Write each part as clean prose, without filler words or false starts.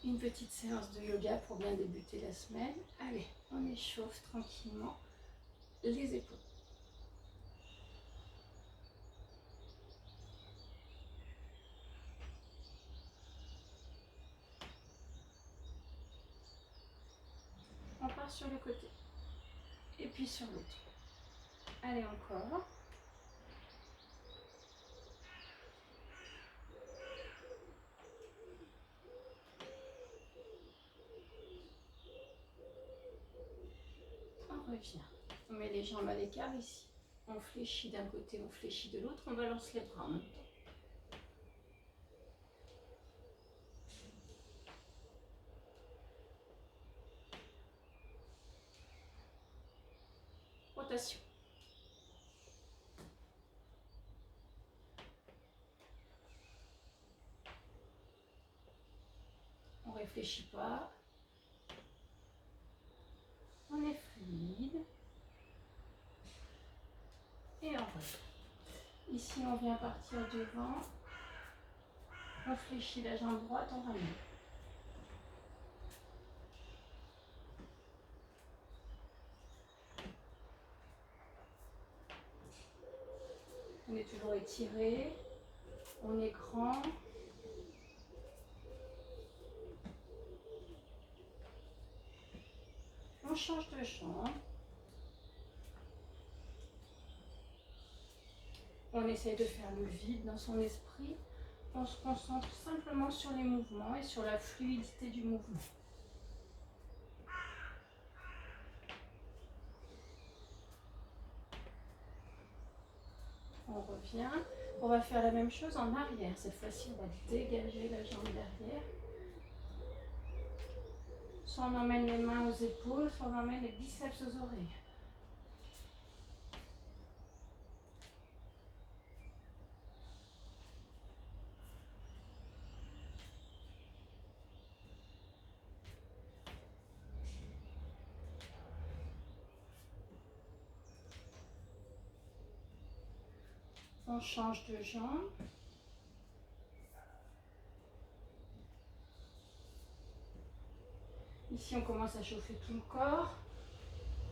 une petite séance de yoga pour bien débuter la semaine. Allez, on échauffe tranquillement les épaules. On part sur le côté et puis sur l'autre. Allez, encore. On revient. On met les jambes à l'écart ici. On fléchit d'un côté, on fléchit de l'autre. On balance les bras en même temps. Rotation. On ne réfléchit pas. On est fluide. Et on revient. Ici, on vient partir devant. On fléchit la jambe droite, on ramène. On est toujours étiré. On est grand. On change de jambe. On essaye de faire le vide dans son esprit. On se concentre simplement sur les mouvements et sur la fluidité du mouvement. On revient. On va faire la même chose en arrière. Cette fois-ci, on va dégager la jambe derrière. Soit on emmène les mains aux épaules, soit on emmène les biceps aux oreilles. On change de jambe. Ici, on commence à chauffer tout le corps.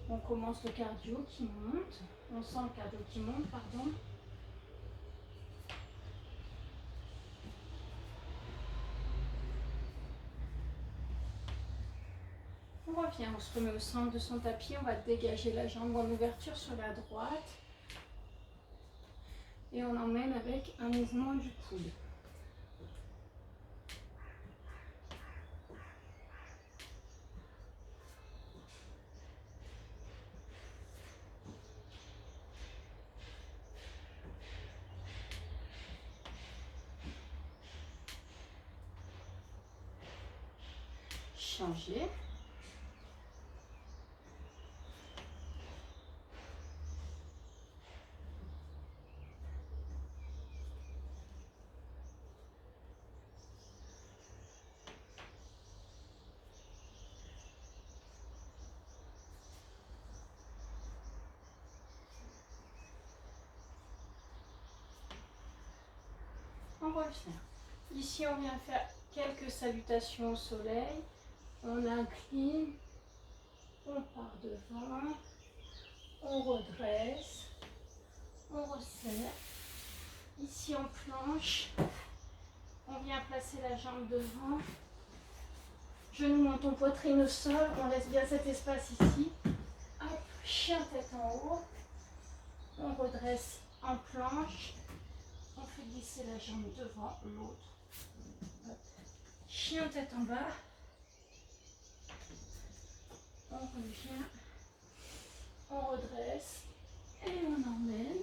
On commence le cardio qui monte. On sent le cardio qui monte, pardon. On revient, on se remet au centre de son tapis. On va dégager la jambe en ouverture sur la droite. Et on emmène avec un mouvement du coude. Changer. On revient. Ici, on vient faire quelques salutations au soleil. On incline. On part devant. On redresse. On resserre. Ici, on planche. On vient placer la jambe devant. Genou, menton, poitrine au sol. On laisse bien cet espace ici. Hop, chien tête en haut. On redresse en planche. On fait glisser la jambe devant l'autre. Chien tête en bas. On revient. On redresse. Et on emmène.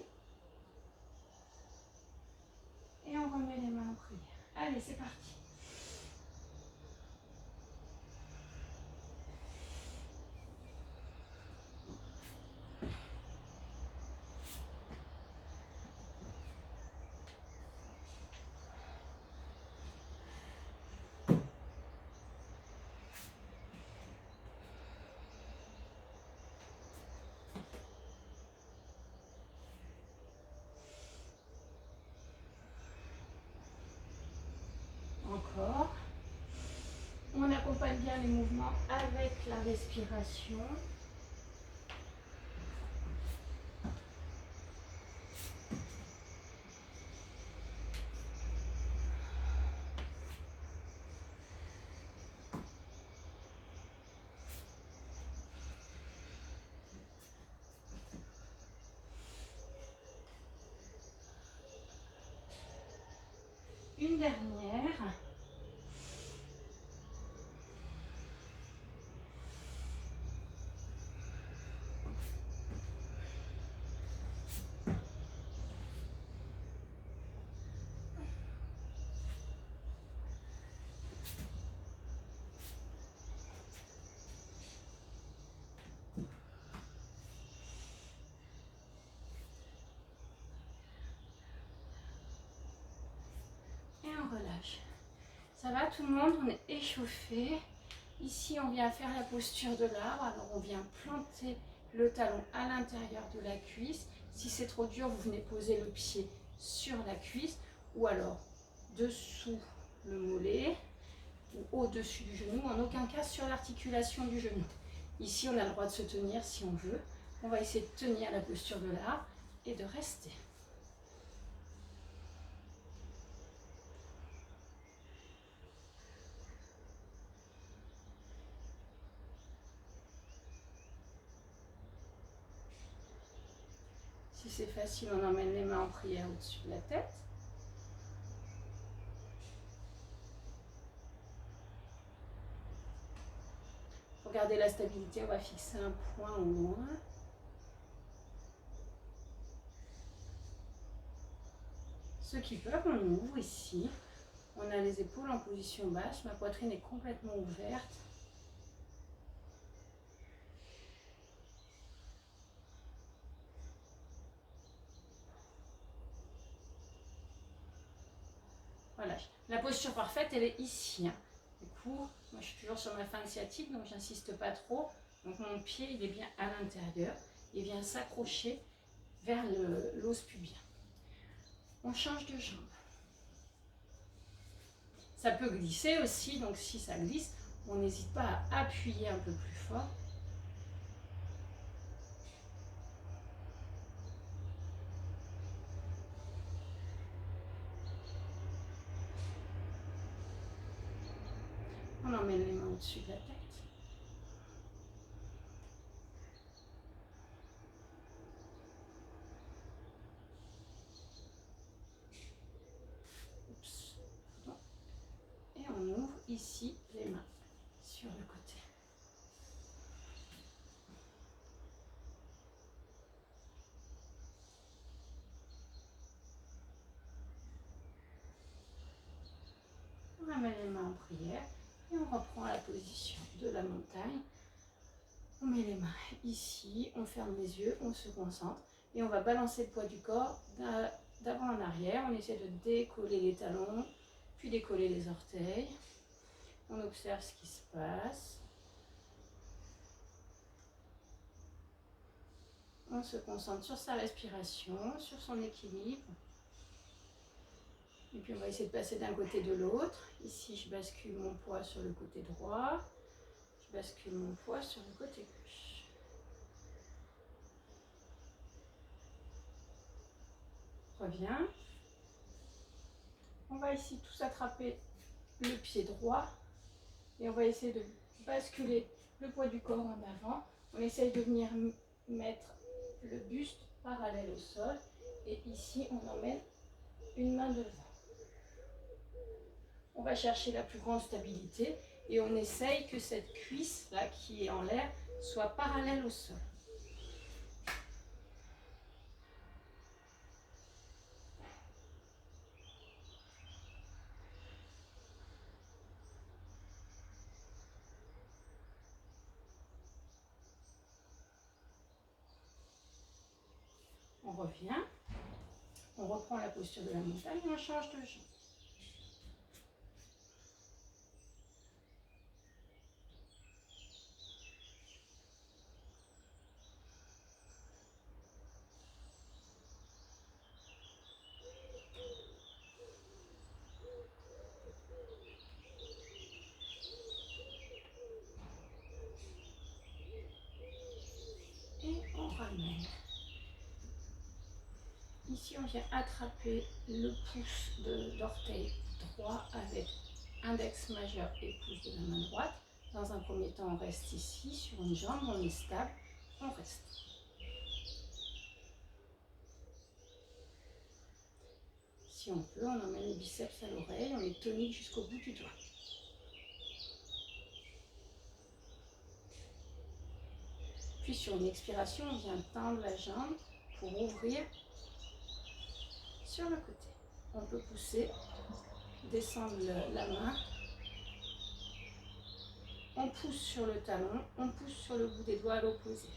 Et on remet les mains en prière. Allez, c'est parti. les mouvements avec la respiration. Une dernière. Et on relâche. Ça va tout le monde, on est échauffé. Ici, on vient faire la posture de l'arbre. Alors, on vient planter le talon à l'intérieur de la cuisse. Si c'est trop dur, vous venez poser le pied sur la cuisse ou alors dessous le mollet ou au-dessus du genou. En aucun cas sur l'articulation du genou. Ici, on a le droit de se tenir si on veut. On va essayer de tenir la posture de l'arbre et de rester. Si c'est facile, on emmène les mains en prière au-dessus de la tête. Pour garder la stabilité, on va fixer un point au loin. Ceux qui peuvent, on ouvre ici. On a les épaules en position basse, ma poitrine est complètement ouverte. Voilà, la posture parfaite, elle est ici. Du coup, moi je suis toujours sur ma fin sciatique, donc j'insiste pas trop. Donc mon pied, il est bien à l'intérieur. Il vient s'accrocher vers l'os pubien. On change de jambe. Ça peut glisser aussi, donc si ça glisse, on n'hésite pas à appuyer un peu plus fort. On emmène les mains au-dessus de la tête. Oups. Et on ouvre ici les mains sur le côté. On ramène les mains en prière et on reprend la position de la montagne. On met les mains ici, on ferme les yeux, on se concentre et on va balancer le poids du corps d'avant en arrière. On essaie de décoller les talons, puis décoller les orteils. On observe ce qui se passe. On se concentre sur sa respiration, sur son équilibre. Et puis on va essayer de passer d'un côté de l'autre. Ici, je bascule mon poids sur le côté droit. Je bascule mon poids sur le côté gauche. Reviens. On va ici tous attraper le pied droit. Et on va essayer de basculer le poids du corps en avant. On essaye de venir mettre le buste parallèle au sol. Et ici, on emmène une main devant. On va chercher la plus grande stabilité et on essaye que cette cuisse-là qui est en l'air soit parallèle au sol. On revient, on reprend la posture de la montagne et on change de jambe. Ici, on vient attraper le pouce d'orteil droit avec index majeur et pouce de la main droite. Dans un premier temps, on reste ici, sur une jambe, on est stable, on reste. Si on peut, on emmène les biceps à l'oreille, on est tonique jusqu'au bout du doigt. Puis sur une expiration, on vient tendre la jambe pour ouvrir sur le côté. On peut pousser, descendre la main. On pousse sur le talon, on pousse sur le bout des doigts à l'opposé.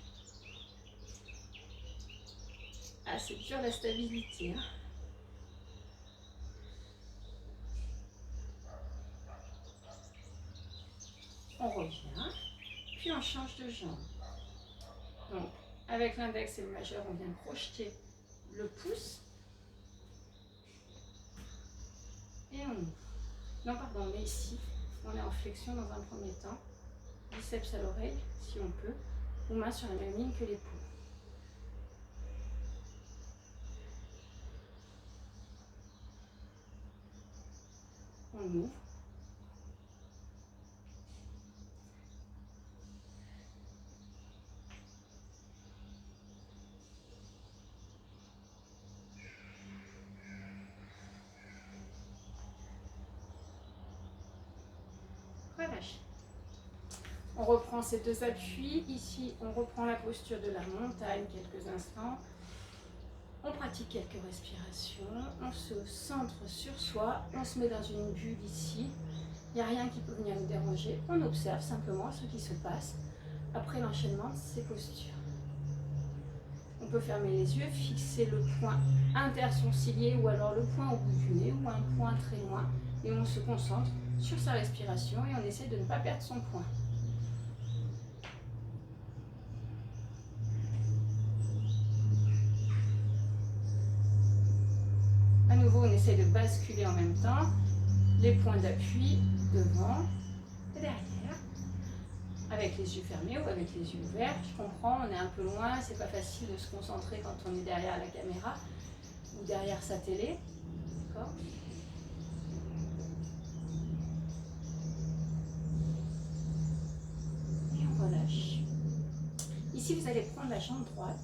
Ah, c'est dur la stabilité. Hein. On revient, puis on change de jambe. Donc, avec l'index et le majeur, on vient projeter le pouce. Et on ouvre. Non, pardon, mais ici, on est en flexion dans un premier temps. Biceps à l'oreille, si on peut, ou main sur la même ligne que l'épaule. On ouvre. Relâche. On reprend ces deux appuis. Ici, on reprend la posture de la montagne quelques instants. On pratique quelques respirations. On se centre sur soi. On se met dans une bulle ici. Il n'y a rien qui peut venir nous déranger. On observe simplement ce qui se passe après l'enchaînement de ces postures. On peut fermer les yeux, fixer le point intersourcilier ou alors le point au bout du nez ou un point très loin. Et on se concentre sur sa respiration et on essaie de ne pas perdre son point. À nouveau, on essaie de basculer en même temps. Les points d'appui devant et derrière. Avec les yeux fermés ou avec les yeux ouverts. Je comprends, on est un peu loin, c'est pas facile de se concentrer quand on est derrière la caméra ou derrière sa télé. D'accord ? Et on relâche. Ici, vous allez prendre la jambe droite.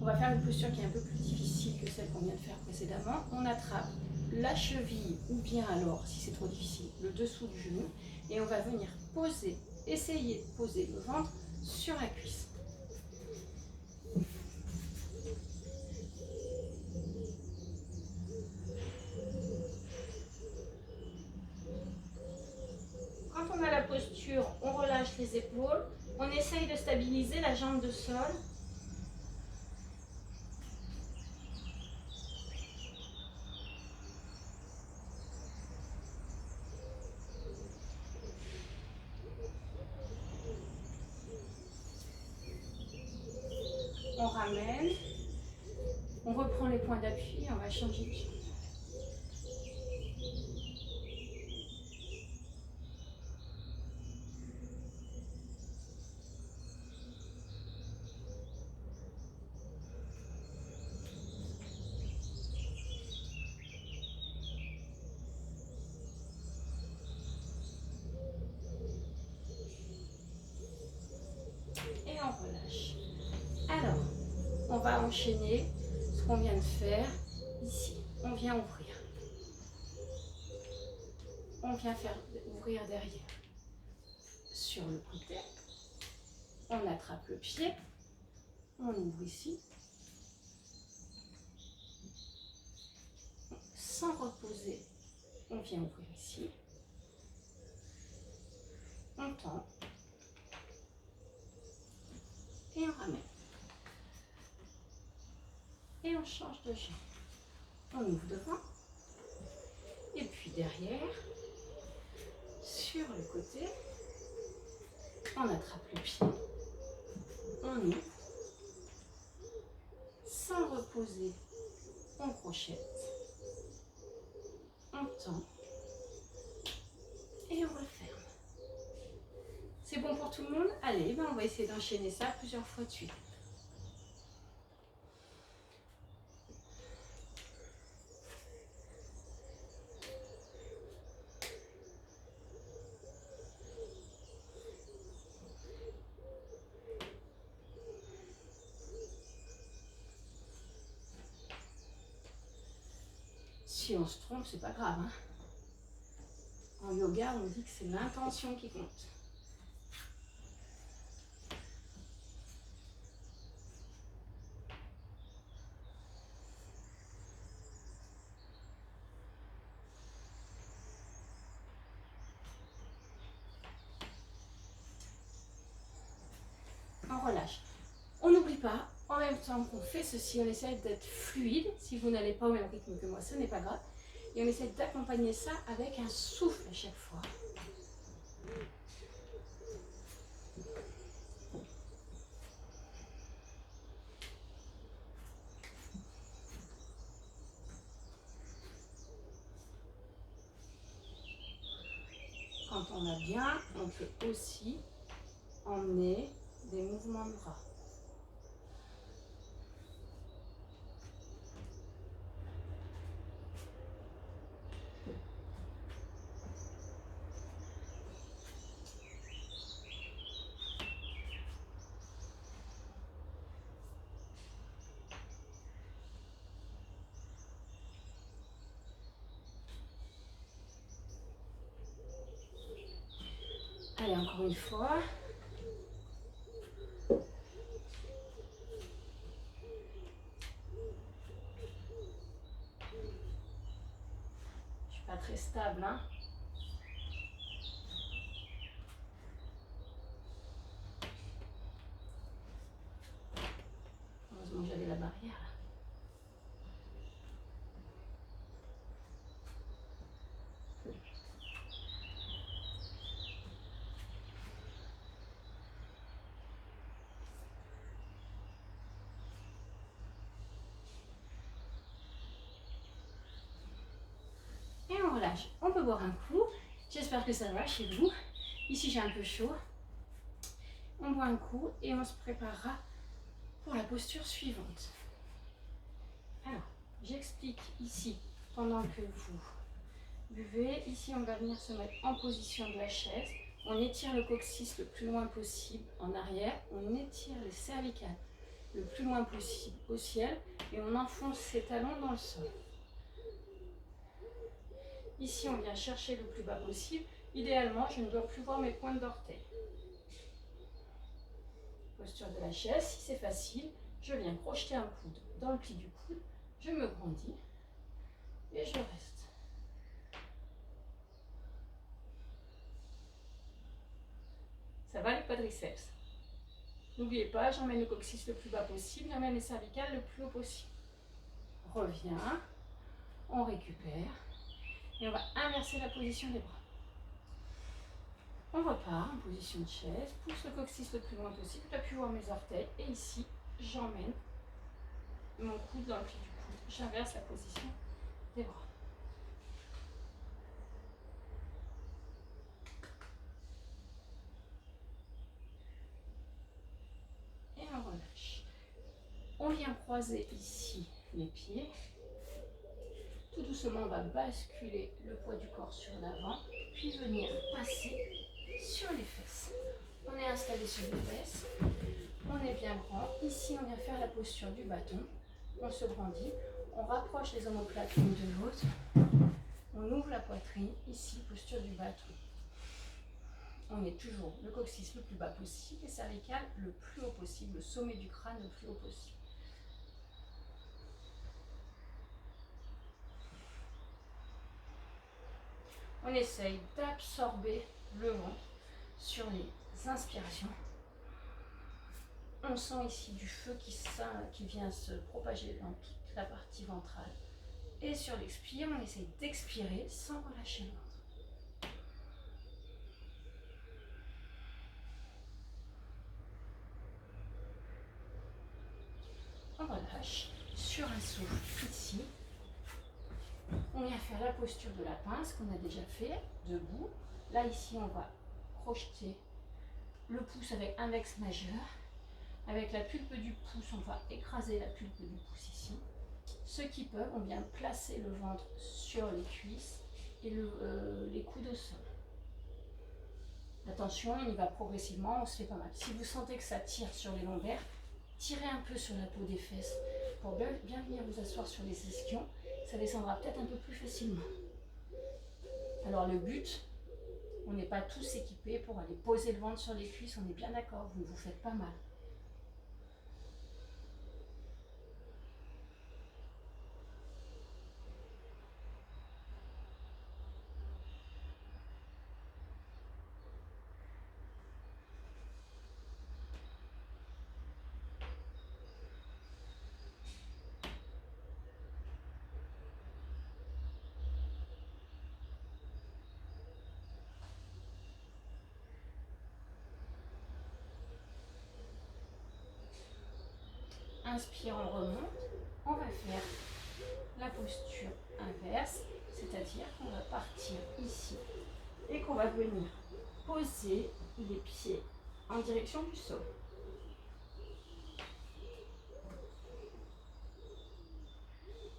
On va faire une posture qui est un peu plus difficile que celle qu'on vient de faire précédemment. On attrape la cheville ou bien alors, si c'est trop difficile, le dessous du genou. Et on va venir poser, essayer de poser le ventre sur la cuisse. Quand on a la posture, on relâche les épaules. On essaye de stabiliser la jambe de sol. On ramène. On reprend les points d'appui et on va changer de jambe. Et on relâche. Alors, on va enchaîner ce qu'on vient de faire ici. On vient ouvrir. On vient faire ouvrir derrière. Sur le côté. On attrape le pied. On ouvre ici. Sans reposer, on vient ouvrir ici. On tend. Et on ramène. Et on change de jambe. On ouvre devant. Et puis derrière, sur le côté, on attrape le pied. On ouvre. Sans reposer, on crochette. On tend. Et on referme. C'est bon pour tout le monde? Allez, on va essayer d'enchaîner ça plusieurs fois de suite. si on se trompe, c'est pas grave. Hein. En yoga, on dit que c'est l'intention qui compte. On relâche. On n'oublie pas, en même temps qu'on fait ceci, on essaie d'être fluide. Si vous n'allez pas au même rythme que moi, ce n'est pas grave. Et on essaie d'accompagner ça avec un souffle à chaque fois. Quand on va bien, on peut aussi emmener des mouvements de bras. Allez, encore une fois. Je suis pas très stable, hein. Heureusement que j'avais la barrière. Et on relâche. On peut boire un coup. J'espère que ça va chez vous. Ici, j'ai un peu chaud. On boit un coup et on se préparera pour la posture suivante. Alors, j'explique ici, pendant que vous buvez. Ici, on va venir se mettre en position de la chaise. On étire le coccyx le plus loin possible en arrière. On étire les cervicales le plus loin possible au ciel. Et on enfonce ses talons dans le sol. Ici, on vient chercher le plus bas possible. Idéalement, je ne dois plus voir mes pointes d'orteil. Posture de la chaise, si c'est facile, je viens projeter un coude dans le pli du coude. Je me grandis et je reste. Ça va les quadriceps. N'oubliez pas, j'emmène le coccyx le plus bas possible, j'emmène les cervicales le plus haut possible. Reviens, on récupère et on va inverser la position des bras. On repart en position de chaise, pousse le coccyx le plus loin possible, j'appuie voir mes orteils et ici, j'emmène mon coude dans le pli du coude. J'inverse la position des bras. Et on relâche. On vient croiser ici les pieds. Tout doucement, on va basculer le poids du corps sur l'avant, puis venir passer sur les fesses. On est installé sur les fesses, on est bien grand. Ici, on vient faire la posture du bâton. On se grandit, on rapproche les omoplates l'une de l'autre. On ouvre la poitrine, ici, posture du bâton. On est toujours le coccyx le plus bas possible, les cervicales le plus haut possible, le sommet du crâne le plus haut possible. On essaye d'absorber le ventre sur les inspirations. On sent ici du feu qui vient se propager dans toute la partie ventrale. Et sur l'expire, on essaye d'expirer sans relâcher le ventre. On relâche sur un souffle ici. On vient faire la posture de la pince qu'on a déjà fait, debout. Là, ici, on va projeter le pouce avec index majeur. Avec la pulpe du pouce, on va écraser la pulpe du pouce ici. Ceux qui peuvent, on vient placer le ventre sur les cuisses et les coudes au sol. Attention, on y va progressivement, on se fait pas mal. Si vous sentez que ça tire sur les lombaires, tirez un peu sur la peau des fesses pour bien venir vous asseoir sur les ischions, ça descendra peut-être un peu plus facilement. Alors le but, on n'est pas tous équipés pour aller poser le ventre sur les cuisses, on est bien d'accord, vous ne vous faites pas mal. Inspire, on remonte. On va faire la posture inverse, c'est-à-dire qu'on va partir ici et qu'on va venir poser les pieds en direction du sol.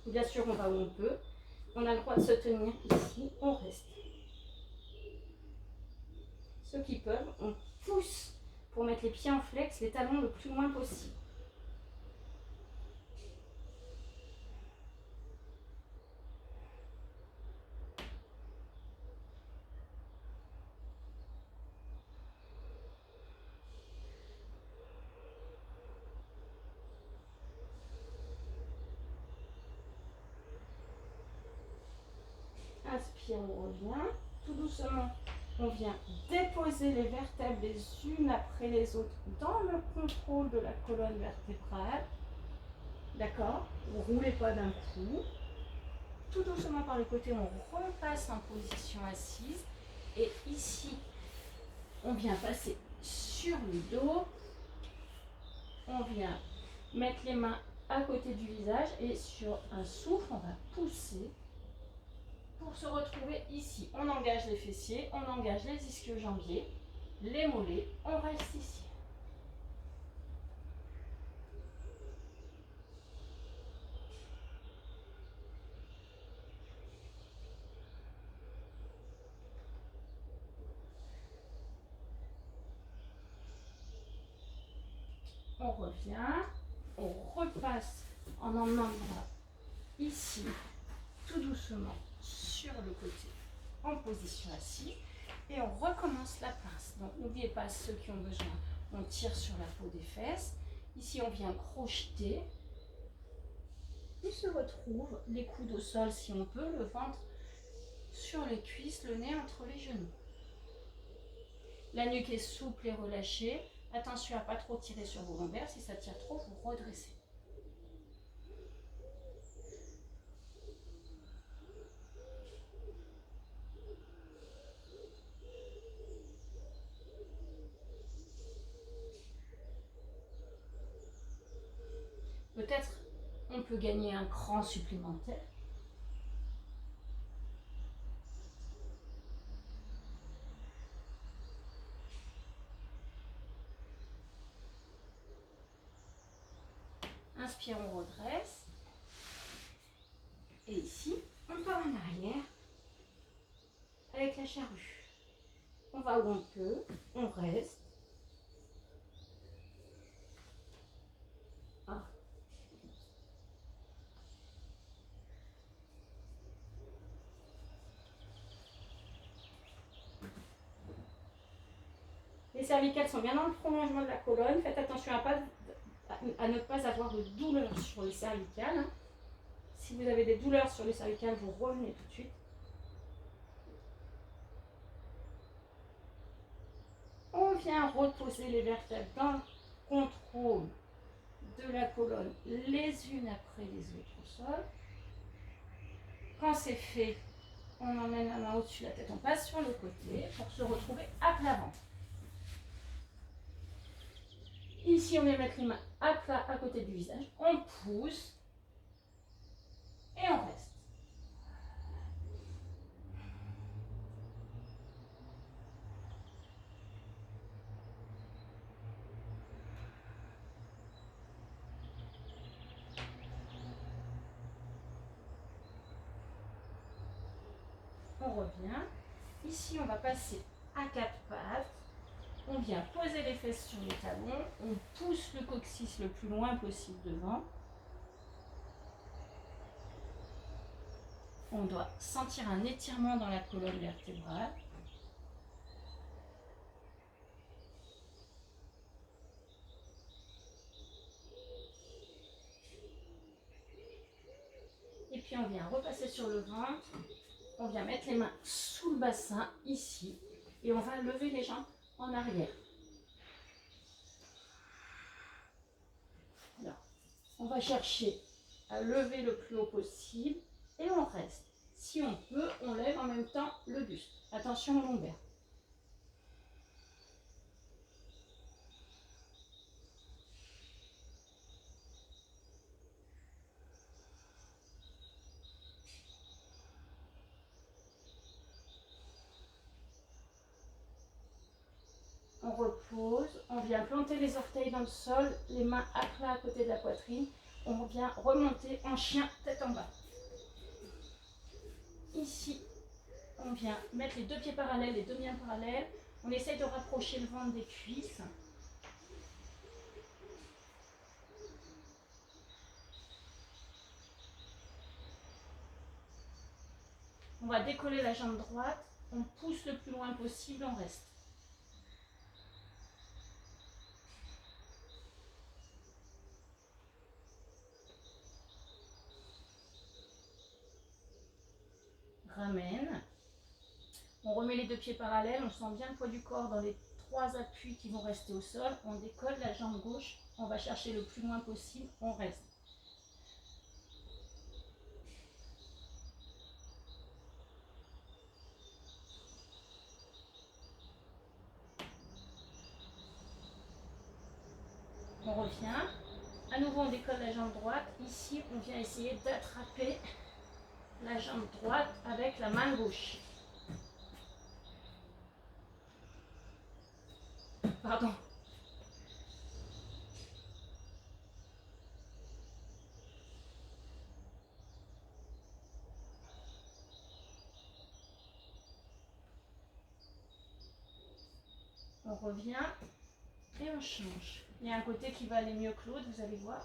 Bien sûr, on va où on peut. On a le droit de se tenir ici, on reste. Ceux qui peuvent, on pousse pour mettre les pieds en flex, les talons le plus loin possible. Inspire, on revient. Tout doucement, on vient déposer les vertèbres les unes après les autres dans le contrôle de la colonne vertébrale. D'accord? Vous ne roulez pas d'un coup. Tout doucement par le côté, on repasse en position assise. Et ici, on vient passer sur le dos. On vient mettre les mains à côté du visage et sur un souffle, on va pousser pour se retrouver ici. On engage les fessiers, on engage les ischio-jambiers, les mollets, on reste ici. On revient, on repasse en emmenant le bras ici, tout doucement sur le côté, en position assise, et on recommence la pince. Donc n'oubliez pas, ceux qui ont besoin, on tire sur la peau des fesses. Ici, on vient crocheter. On se retrouve, les coudes au sol si on peut, le ventre sur les cuisses, le nez entre les genoux. La nuque est souple et relâchée. Attention à ne pas trop tirer sur vos lombaires. Si ça tire trop, vous redressez. Peut-être on peut gagner un cran supplémentaire. Inspire, on redresse. Et ici, on part en arrière avec la charrue. On va où on peut, on reste. Ah. Les cervicales sont bien dans le prolongement de la colonne. Faites attention à ne pas avoir de douleur sur les cervicales. Si vous avez des douleurs sur les cervicales, vous revenez tout de suite. On vient reposer les vertèbres dans le contrôle de la colonne, les unes après les autres au sol. Quand c'est fait, on emmène la main au-dessus de la tête, on passe sur le côté pour se retrouver à plat ventre. Ici, on vient mettre les mains à plat à côté du visage, on pousse et on reste. On revient. Ici, on va passer à quatre pattes. On vient poser les fesses sur les talons. On pousse le coccyx le plus loin possible devant. On doit sentir un étirement dans la colonne vertébrale. Et puis on vient repasser sur le ventre. On vient mettre les mains sous le bassin, ici. Et on va lever les jambes en arrière. Alors, on va chercher à lever le plus haut possible. Et on reste. Si on peut, on lève en même temps le buste. Attention au lombaire. On repose, on vient planter les orteils dans le sol, les mains à plat à côté de la poitrine. On vient remonter en chien, tête en bas. Ici, on vient mettre les deux pieds parallèles, les deux mains parallèles. On essaye de rapprocher le ventre des cuisses. On va décoller la jambe droite. On pousse le plus loin possible, on reste. Ramène. On remet les deux pieds parallèles, on sent bien le poids du corps dans les trois appuis qui vont rester au sol. On décolle la jambe gauche, on va chercher le plus loin possible, on reste. On revient. À nouveau, on décolle la jambe droite. Ici, on vient essayer d'attraper la jambe droite avec la main gauche. Pardon. On revient et on change. Il y a un côté qui va aller mieux que l'autre, vous allez voir.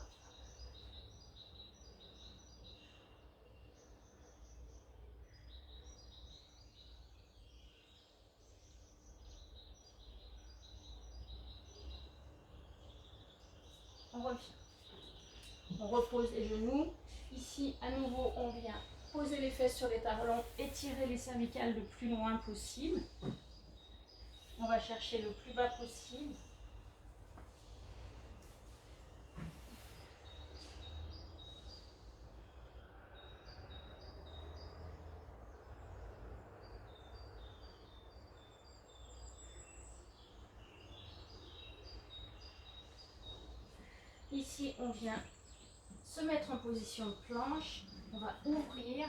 On revient. On repose les genoux. Ici, à nouveau, on vient poser les fesses sur les talons, étirer les cervicales le plus loin possible. On va chercher le plus bas possible. Ici, on vient se mettre en position de planche. On va ouvrir.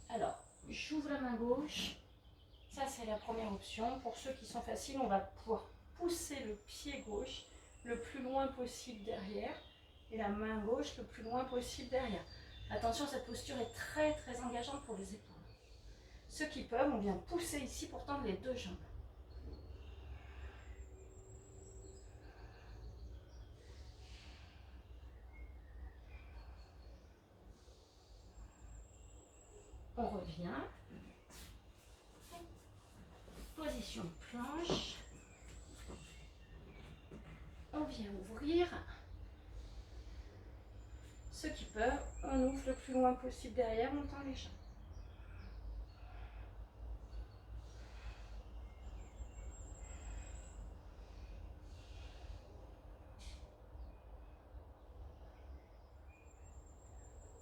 Alors, j'ouvre la main gauche. Ça, c'est la première option. Pour ceux qui sont faciles, on va pouvoir pousser le pied gauche le plus loin possible derrière et la main gauche le plus loin possible derrière. Attention, cette posture est très très engageante pour les épaules. Ceux qui peuvent, on vient pousser ici pour tendre les deux jambes. On revient. Position planche. On vient ouvrir. Ceux qui peuvent, on ouvre le plus loin possible derrière, on tend les jambes.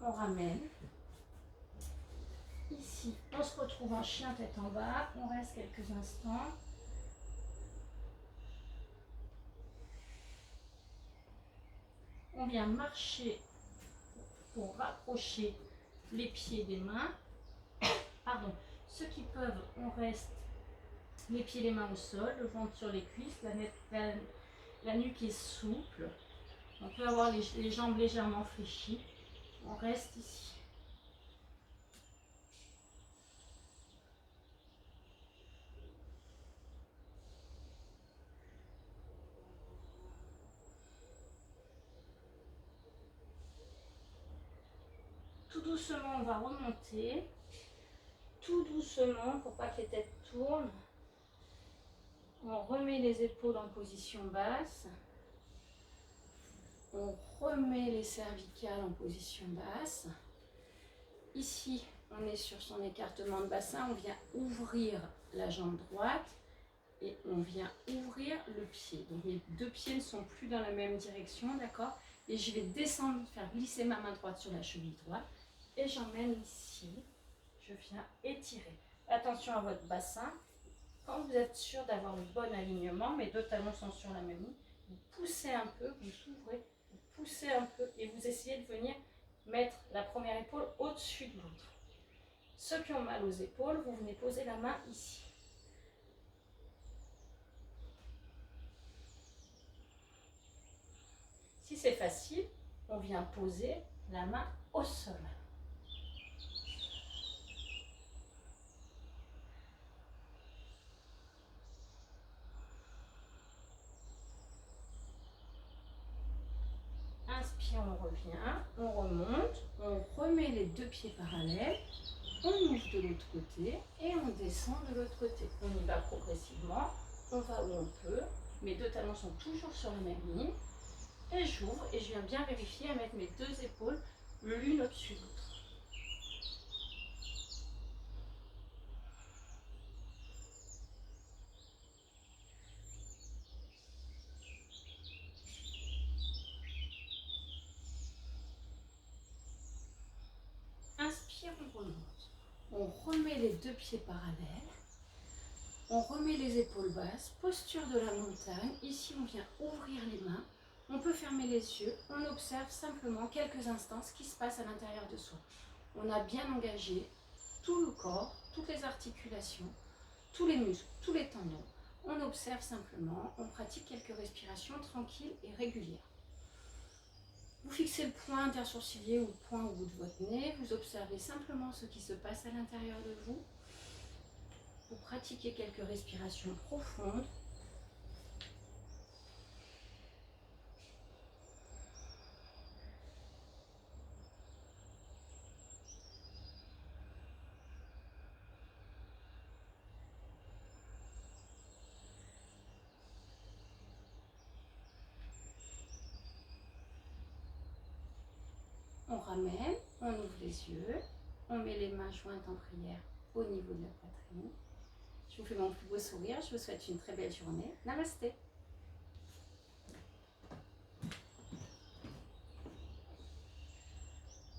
On ramène. Ici, on se retrouve en chien tête en bas. On reste quelques instants. On vient marcher pour rapprocher les pieds des mains. Pardon. Ceux qui peuvent, on reste les pieds et les mains au sol, le ventre sur les cuisses, la nuque est souple. On peut avoir les jambes légèrement fléchies. On reste ici. Tout doucement, on va remonter. Tout doucement, pour pas que les têtes tournent. On remet les épaules en position basse. On remet les cervicales en position basse. Ici, on est sur son écartement de bassin. On vient ouvrir la jambe droite et on vient ouvrir le pied. Donc mes deux pieds ne sont plus dans la même direction, d'accord? Et je vais descendre, faire glisser ma main droite sur la cheville droite. Et j'emmène ici. Je viens étirer. Attention à votre bassin. Quand vous êtes sûr d'avoir le bon alignement, mes deux talons sont sur la même ligne, vous poussez un peu, vous ouvrez, vous poussez un peu et vous essayez de venir mettre la première épaule au-dessus de l'autre. Ceux qui ont mal aux épaules, vous venez poser la main ici. Si c'est facile, on vient poser la main au sol. Inspire, on revient, on remonte, on remet les deux pieds parallèles, on ouvre de l'autre côté et on descend de l'autre côté. On y va progressivement, on va où on peut. Mes deux talons sont toujours sur la même ligne. Et j'ouvre et je viens bien vérifier à mettre mes deux épaules l'une au-dessus de l'autre. Inspire, on remonte. On remet les deux pieds parallèles. On remet les épaules basses, posture de la montagne. Ici, on vient ouvrir les mains. On peut fermer les yeux. On observe simplement quelques instants ce qui se passe à l'intérieur de soi. On a bien engagé tout le corps, toutes les articulations, tous les muscles, tous les tendons. On observe simplement, on pratique quelques respirations tranquilles et régulières. Vous fixez le point intersourcilier ou le point au bout de votre nez. Vous observez simplement ce qui se passe à l'intérieur de vous. Vous pratiquez quelques respirations profondes. On ramène, on ouvre les yeux, on met les mains jointes en prière au niveau de la poitrine. Je vous fais mon plus beau sourire, je vous souhaite une très belle journée. Namasté.